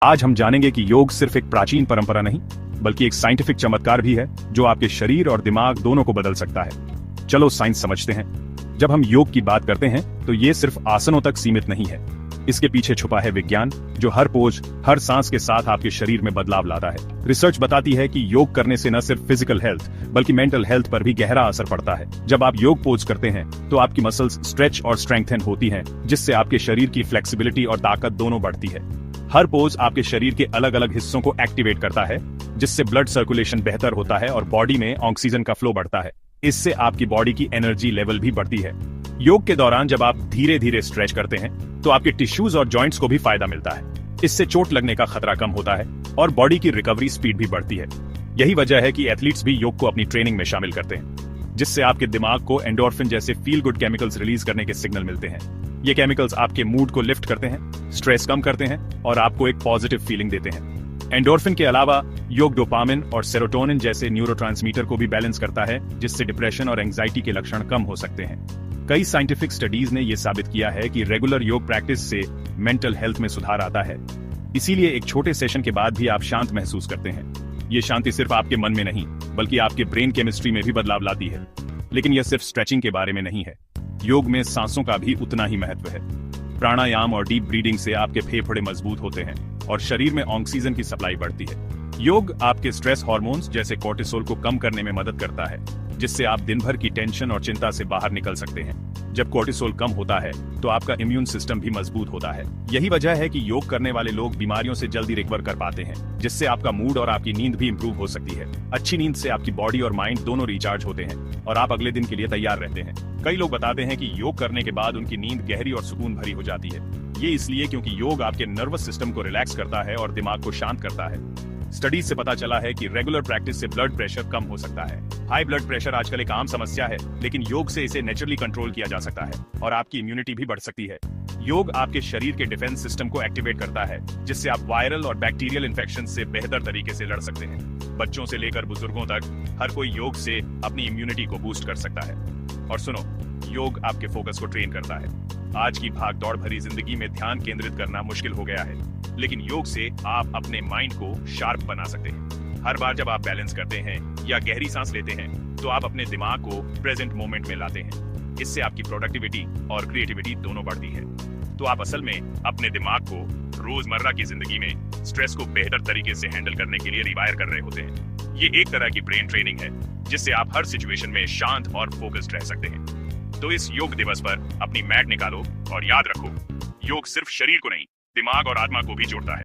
आज हम जानेंगे कि योग सिर्फ एक प्राचीन परंपरा नहीं, बल्कि एक साइंटिफिक चमत्कार भी है जो आपके शरीर और दिमाग दोनों को बदल सकता है। चलो साइंस समझते हैं। जब हम योग की बात करते हैं तो ये सिर्फ आसनों तक सीमित नहीं है। इसके पीछे छुपा है विज्ञान जो हर पोज, हर सांस के साथ आपके शरीर में बदलाव लाता है। रिसर्च बताती है कि योग करने से न सिर्फ फिजिकल हेल्थ बल्कि मेंटल हेल्थ पर भी गहरा असर पड़ता है। जब आप योग पोज करते हैं तो आपकी मसल्स स्ट्रेच और स्ट्रेंथन होती हैं, जिससे आपके शरीर की फ्लेक्सिबिलिटी और ताकत दोनों बढ़ती है। हर पोज आपके शरीर के अलग अलग हिस्सों को एक्टिवेट करता है, जिससे ब्लड सर्कुलेशन बेहतर होता है और बॉडी में ऑक्सीजन का फ्लो बढ़ता है। इससे आपकी बॉडी की एनर्जी लेवल भी बढ़ती है। योग के दौरान जब आप धीरे धीरे स्ट्रेच करते हैं तो आपके टिश्यूज और जॉइंट्स को भी फायदा मिलता है। इससे चोट लगने का खतरा कम होता है और बॉडी की रिकवरी स्पीड भी बढ़ती है। यही वजह है कि एथलीट्स भी योग को अपनी ट्रेनिंग में शामिल करते हैं, जिससे आपके दिमाग को एंडोर्फिन जैसे फील गुड केमिकल्स रिलीज करने के सिग्नल मिलते हैं। ये केमिकल्स आपके मूड को लिफ्ट करते हैं, स्ट्रेस कम करते हैं और आपको एक पॉजिटिव फीलिंग देते हैं। एंडोर्फिन के अलावा योग डोपामिन और सेरोटोनिन जैसे न्यूरोट्रांसमीटर को भी बैलेंस करता है, जिससे डिप्रेशन और एंजाइटी के लक्षण कम हो सकते हैं। कई साइंटिफिक स्टडीज ने यह साबित किया है कि रेगुलर योग प्रैक्टिस से मेंटल हेल्थ में सुधार आता है। इसीलिए एक छोटे सेशन के बाद भी आप शांत महसूस करते हैं। ये शांति सिर्फ आपके मन में नहीं, बल्कि आपके ब्रेन केमिस्ट्री में भी बदलाव लाती है। लेकिन यह सिर्फ स्ट्रेचिंग के बारे में नहीं है। योग में सांसों का भी उतना ही महत्व है। प्राणायाम और डीप ब्रीदिंग से आपके फेफड़े मजबूत होते हैं और शरीर में ऑक्सीजन की सप्लाई बढ़ती है। योग आपके स्ट्रेस हार्मोन्स जैसे कोर्टिसोल को कम करने में मदद करता है, जिससे आप दिन भर की टेंशन और चिंता से बाहर निकल सकते हैं। जब कोर्टिसोल कम होता है तो आपका इम्यून सिस्टम भी मजबूत होता है। यही वजह है कि योग करने वाले लोग बीमारियों से जल्दी रिकवर कर पाते हैं, जिससे आपका मूड और आपकी नींद भी इंप्रूव हो सकती है। अच्छी नींद से आपकी बॉडी और माइंड दोनों रिचार्ज होते हैं और आप अगले दिन के लिए तैयार रहते हैं। कई लोग बताते हैं कि योग करने के बाद उनकी नींद गहरी और सुकून भरी हो जाती है। ये इसलिए क्योंकि योग आपके नर्वस सिस्टम को रिलैक्स करता है और दिमाग को शांत करता है। स्टडीज से पता चला है कि रेगुलर प्रैक्टिस से ब्लड प्रेशर कम हो सकता है। हाई ब्लड प्रेशर आजकल एक आम समस्या है, लेकिन योग से इसे नेचुरली कंट्रोल किया जा सकता है और आपकी इम्यूनिटी भी बढ़ सकती है। योग आपके शरीर के डिफेंस सिस्टम को एक्टिवेट करता है, जिससे आप वायरल और बैक्टीरियल इन्फेक्शन से बेहतर तरीके से लड़ सकते हैं। बच्चों से लेकर बुजुर्गों तक हर कोई योग से अपनी इम्यूनिटी को बूस्ट कर सकता है। और सुनो, योग आपके फोकस को ट्रेन करता है। आज की भाग दौड़ भरी जिंदगी में ध्यान केंद्रित करना मुश्किल हो गया है, लेकिन योग से आप अपने माइंड को शार्प बना सकते हैं। हर बार जब आप बैलेंस करते हैं या गहरी सांस लेते हैं तो आप अपने दिमाग को प्रेजेंट मोमेंट में लाते हैं। इससे आपकी प्रोडक्टिविटी और क्रिएटिविटी दोनों बढ़ती है। तो आप असल में अपने दिमाग को रोजमर्रा की जिंदगी में स्ट्रेस को बेहतर तरीके से हैंडल करने के लिए रिवायर कर रहे होते हैं। ये एक तरह की ब्रेन ट्रेनिंग है, जिससे आप हर सिचुएशन में शांत और फोकस्ड रह सकते हैं। तो इस योग दिवस पर अपनी मैट निकालो और याद रखो, योग सिर्फ शरीर को नहीं, दिमाग और आत्मा को भी जोड़ता है।